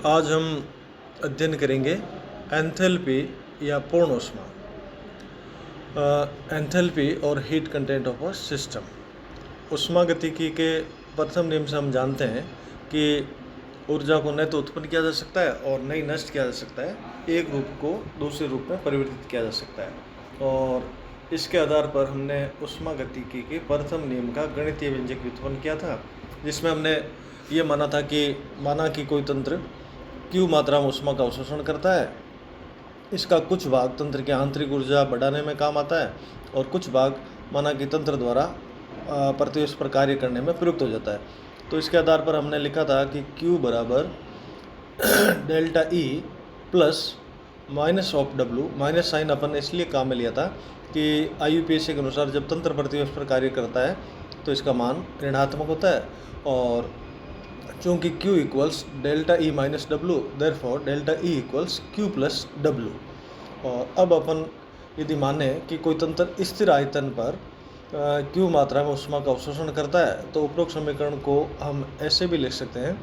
आज हम अध्ययन करेंगे एंथैल्पी या पूर्ण ऊष्मा, एंथैल्पी और heat content of a system. ऊष्मागतिकी के प्रथम नियम से हम जानते हैं कि ऊर्जा को न तो उत्पन्न किया जा सकता है और न ही नष्ट किया जा सकता है, एक रूप को दूसरे रूप में परिवर्तित किया जा सकता है। और इसके आधार पर हमने ऊष्मागतिकी के प्रथम नियम का गणितीय व्यंजक व्युत्पन्न किया था, जिसमें हमने ये माना कि कोई तंत्र Q मात्रा में ऊष्मा का अवशोषण करता है। इसका कुछ भाग तंत्र की आंतरिक ऊर्जा बढ़ाने में काम आता है और कुछ भाग माना कि तंत्र द्वारा प्रतिवेश पर कार्य करने में प्रयुक्त हो जाता है। तो इसके आधार पर हमने लिखा था कि Q बराबर delta E plus minus of W, minus sign अपन ने इसलिए काम में लिया था कि IUPAC के अनुसार जब तंत्र प्रतिवेश पर कार्य करता है तो इसका मान ऋणात्मक होता है, और चूँकि Q equals delta E minus W, therefore delta E equals Q plus W. और अब अपन यदि माने कि कोई तंत्र स्थिर आयतन पर Q मात्रा में ऊष्मा का अवशोषण करता है, तो उपरोक्त समीकरण को हम ऐसे भी लिख सकते हैं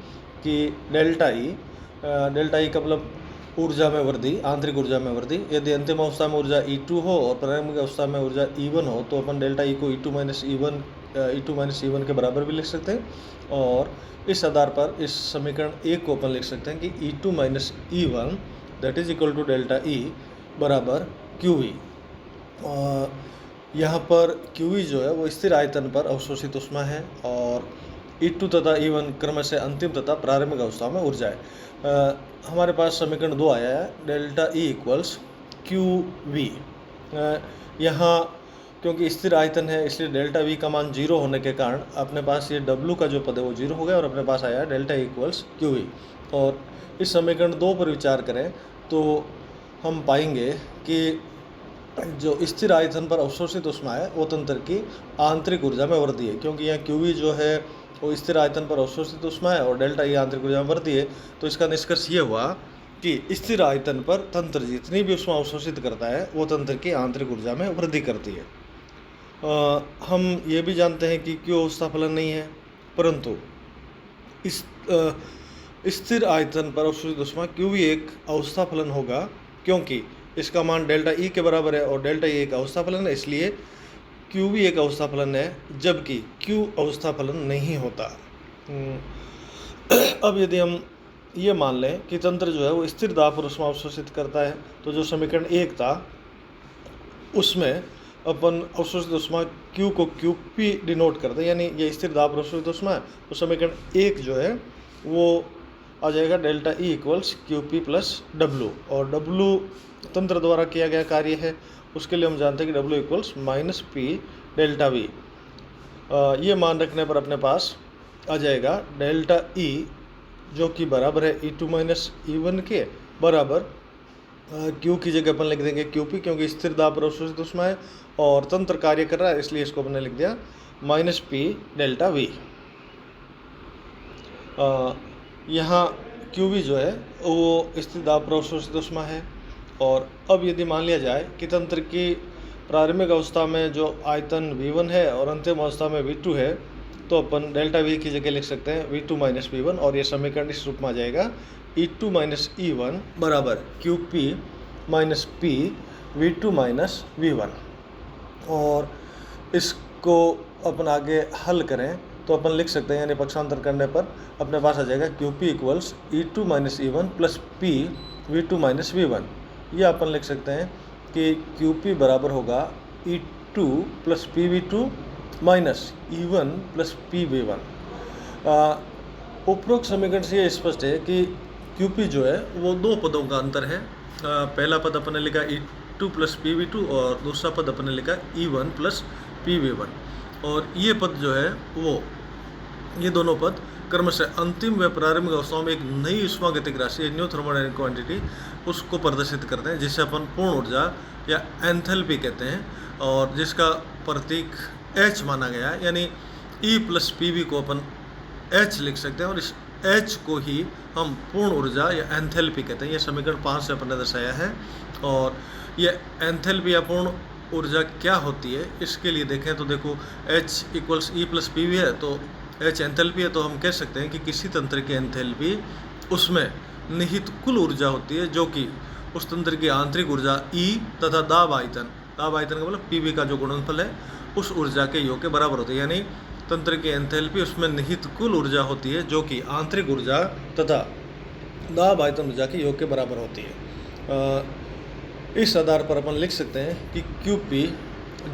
कि डेल्टा ई का मतलब ऊर्जा में वृद्धि, आंतरिक ऊर्जा में वृद्धि। यदि अंतिम अवस्था में ऊर्जा E2 हो और प्रारंभिक अवस्था में ऊर्जा E1 हो, तो अपन डेल्टा ई को E2 माइनस E1 के बराबर भी लिख सकते हैं। और इस आधार पर इस समीकरण 1 को अपन लिख सकते हैं कि E2 minus E1 that is equal to delta E बराबर QE। यहाँ पर QE जो है वो स्थिर आयतन पर अवशोषित ऊष्मा है और E2 तथा E1 क्रमशः अंतिम तथा प्रारंभिक अवस्था में ऊर्जा है। हमारे पास समीकरण 2 आया है, डेल्टा E इक्वल्स QV। यहाँ क्योंकि स्थिर आयतन है इसलिए डेल्टा V का मान 0 होने के कारण अपने पास ये W का जो पद है वो 0 हो गया और अपने पास आया डेल्टा E इक्वल्स QV। और इस समीकरण 2 पर विचार करें तो हम पाएंगे कि जो स्थिर आयतन पर अवशोषित ऊष्मा है वो तंत्र की आंतरिक ऊर्जा में वृद्धि है, क्योंकि यहाँ QV जो है वो स्थिर आयतन पर अवशोषित ऊष्मा है और डेल्टा E आंतरिक ऊर्जा में वृद्धि है। तो इसका निष्कर्ष ये हुआ कि स्थिर आयतन पर तंत्र जितनी भी ऊष्मा अवशोषित करता है वो तंत्र की आंतरिक ऊर्जा में वृद्धि करती है। हम ये भी जानते हैं कि Q अवस्था फलन नहीं है, परंतु इस स्थिर आयतन पर अवशोषित ऊष्मा QV एक अवस्था फलन होगा, क्योंकि इसका मान डेल्टा E के बराबर है और डेल्टा E एक अवस्था फलन है, इसलिए QV एक अवस्था फलन है जबकि Q अवस्था फलन नहीं होता। अब यदि हम ये मान लें कि तंत्र जो है वो स्थिर दाब पर ऊष्मा अवशोषित करता है, तो जो समीकरण 1 था उसमें अपन अवशोषित ऊष्मा Q को QP डिनोट करते हैं, यानी ये स्थिर दाब पर अवशोषित ऊष्मा है। तो समीकरण 1 जो है वो आ जाएगा delta E equals QP plus W, और W तंत्र द्वारा किया गया कार्य है, उसके लिए हम जानते हैं कि W equals minus P delta V। ये मान रखने पर अपने पास आ जाएगा डेल्टा E जो कि बराबर है E2 माइनस E1 के बराबर Q की जगह अपन लिख देंगे QP, क्योंकि स्थिर दाब पर अवशोषित ऊष्मा है और तंत्र कार्य कर रहा है, इसलिए इसको अपने लिख दिया माइनस P डेल्टा V। यहाँ QV जो है वो स्थिर दाब पर अवशोषित ऊष्मा है। और अब यदि मान लिया जाए कि तंत्र की प्रारंभिक अवस्था में जो आयतन V1 है और अंतिम अवस्था में V2 है, तो अपन डेल्टा V की जगह लिख सकते हैं V2 माइनस V1, और ये समीकरण इस रूप में आ जाएगा E2 माइनस E1 बराबर QP minus P V2 minus V1। और इसको अपन आगे हल करें तो अपन लिख सकते हैं, यानी पक्षांतर करने पर अपने पास आ जाएगा QP equals E2 minus E1 plus P V2 minus V1। ये अपन लिख सकते हैं कि QP बराबर होगा E2 plus PV2 minus E1 plus PV1। उपरोक्त समीकरण से ये स्पष्ट है कि QP जो है वो दो पदों का अंतर है। पहला पद अपन ने लिखा E2 प्लस PV2 और दूसरा पद अपन ने लिखा E1 प्लस PV1। और ये पद जो है वो ये दोनों पद क्रमशः अंतिम व प्रारंभिक अवस्थाओं में एक नई ऊष्मागतिक राशि, न्यू थर्मोडायनामिक क्वांटिटी, उसको प्रदर्शित करते हैं, जिसे अपन पूर्ण ऊर्जा या एंथैल्पी कहते हैं, और जिसका प्रतीक H माना गया है। यानी E प्लस PV को अपन H लिख सकते हैं और इस H को ही हम पूर्ण ऊर्जा या एंथैल्पी कहते हैं। ये समीकरण 5 से अपन ने दर्शाया है। और ये एंथैल्पी या पूर्ण ऊर्जा क्या होती है इसके लिए देखें तो देखो H equals E plus PV है, तो H एंथैल्पी है, तो हम कह सकते हैं कि किसी तंत्र की एंथैल्पी उसमें निहित कुल ऊर्जा होती है जो कि उस तंत्र की आंतरिक ऊर्जा E तथा दाब आयतन का मतलब PV का जो गुणनफल है उस ऊर्जा के योग के बराबर होती है। यानी तंत्र की एंथैल्पी उसमें निहित कुल ऊर्जा होती है जो कि आंतरिक ऊर्जा तथा दाब आयतन ऊर्जा के योग के बराबर होती है। इस आधार पर अपन लिख सकते हैं कि QP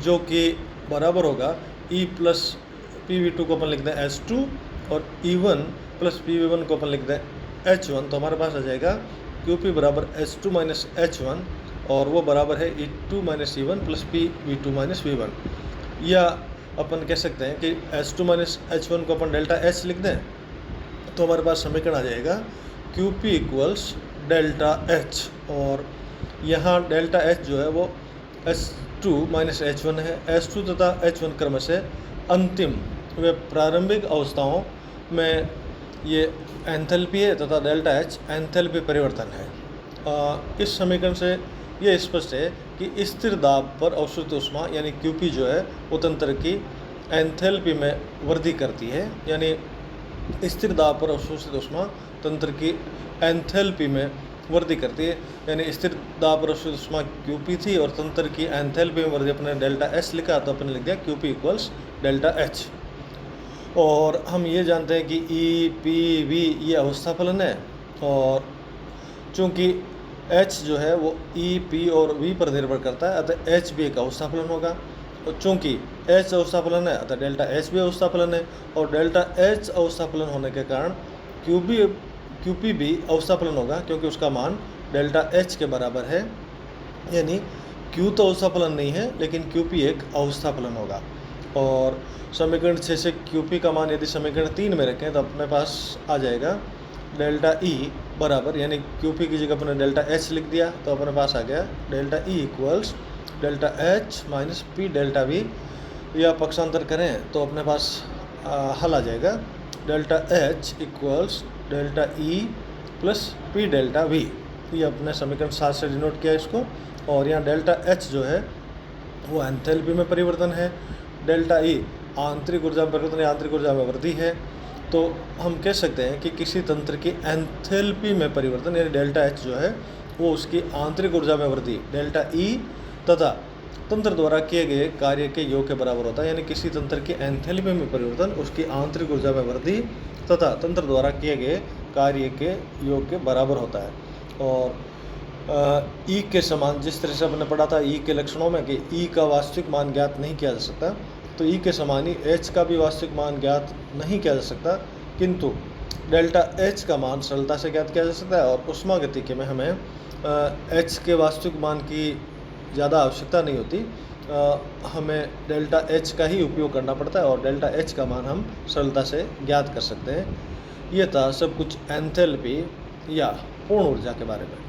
जो कि बराबर होगा E प्लस PV2 को अपन लिख दें H2 और E1 प्लस PV1 को अपन लिख दें H1, तो हमारे पास आ जाएगा QP बराबर H2 माइनस H1 और वो बराबर है E2 minus E1 plus PV2 minus V1। या अपन कह सकते हैं कि H2 माइनस H1 को अपन डेल्टा H लिख दें, तो हमारे पास समीकरण आ जाएगा QP इक्वल्स डेल्टा H, और यहाँ डेल्टा H जो है वो H2 माइनस H1 है। H2 तथा H1 क्रम से अंतिम व प्रारंभिक अवस्थाओं में ये एंथैल्पी है तथा डेल्टा H एंथैल्पी परिवर्तन है। इस समीकरण से यह स्पष्ट है कि स्थिर दाब पर अवशोषित ऊष्मा यानी QP जो है वो तंत्र की एंथैल्पी में वृद्धि करती है। यानी स्थिर दाब पर अवशोषित ऊष्मा तंत्र की एंथैल्पी में वृद्धि करती है। यानी स्थिर दाब पर अवशोषित ऊष्मा QP थी और तंत्र की एंथैल्पी में वृद्धि अपने डेल्टा H लिखा, तो अपने लिख दिया QP इक्वल्स डेल्टा H। और हम ये जानते हैं कि E, P, V ये अवस्था फलन है, और चूँकि H जो है वो E, P और V पर निर्भर करता है, अतः H भी एक अवस्था फलन होगा। और चूँकि H अवस्था फलन है अतः डेल्टा H भी अवस्था फलन है, और डेल्टा H अवस्था फलन होने के कारण QP भी अवस्था फलन होगा, क्योंकि उसका मान डेल्टा H के बराबर है। यानी Q तो अवस्था फलन नहीं है, लेकिन QP एक अवस्था फलन होगा। और समीकरण 6 से QP का मान यदि समीकरण 3 में रखें तो अपने पास आ जाएगा डेल्टा E बराबर, यानी QP की जगह अपने डेल्टा H लिख दिया, तो अपने पास आ गया delta E equals delta H minus P delta V। या पक्षांतर करें तो अपने पास हल आ जाएगा delta H equals delta E plus P delta V। ये अपने समीकरण 7 से डिनोट किया इसको। और यहाँ डेल्टा H जो है वो एंथैल्पी में परिवर्तन है, डेल्टा E आंतरिक ऊर्जा में परिवर्तन या आंतरिक ऊर्जा में वृद्धि है। तो हम कह सकते हैं कि किसी तंत्र की एंथैल्पी में परिवर्तन यानी डेल्टा H जो है वो उसकी आंतरिक ऊर्जा में वृद्धि डेल्टा E तथा तंत्र द्वारा किए गए कार्य के योग के बराबर होता है। यानी किसी तंत्र की एंथैल्पी में परिवर्तन उसकी आंतरिक ऊर्जा में वृद्धि तथा तंत्र द्वारा किए गए कार्य के योग के बराबर होता है। और E के समान, जिस तरह से हमने पढ़ा था E के लक्षणों में कि E का वास्तविक मान ज्ञात नहीं किया जा सकता, तो E के समान ही H का भी वास्तविक मान ज्ञात नहीं किया जा सकता, किंतु डेल्टा H का मान सरलता से ज्ञात किया जा सकता है। और ऊष्मागतिकी में हमें H के वास्तविक मान की ज़्यादा आवश्यकता नहीं होती, हमें डेल्टा H का ही उपयोग करना पड़ता है और डेल्टा H का मान हम सरलता से ज्ञात कर सकते हैं। ये था सब कुछ एंथैल्पी या पूर्ण ऊर्जा के बारे में।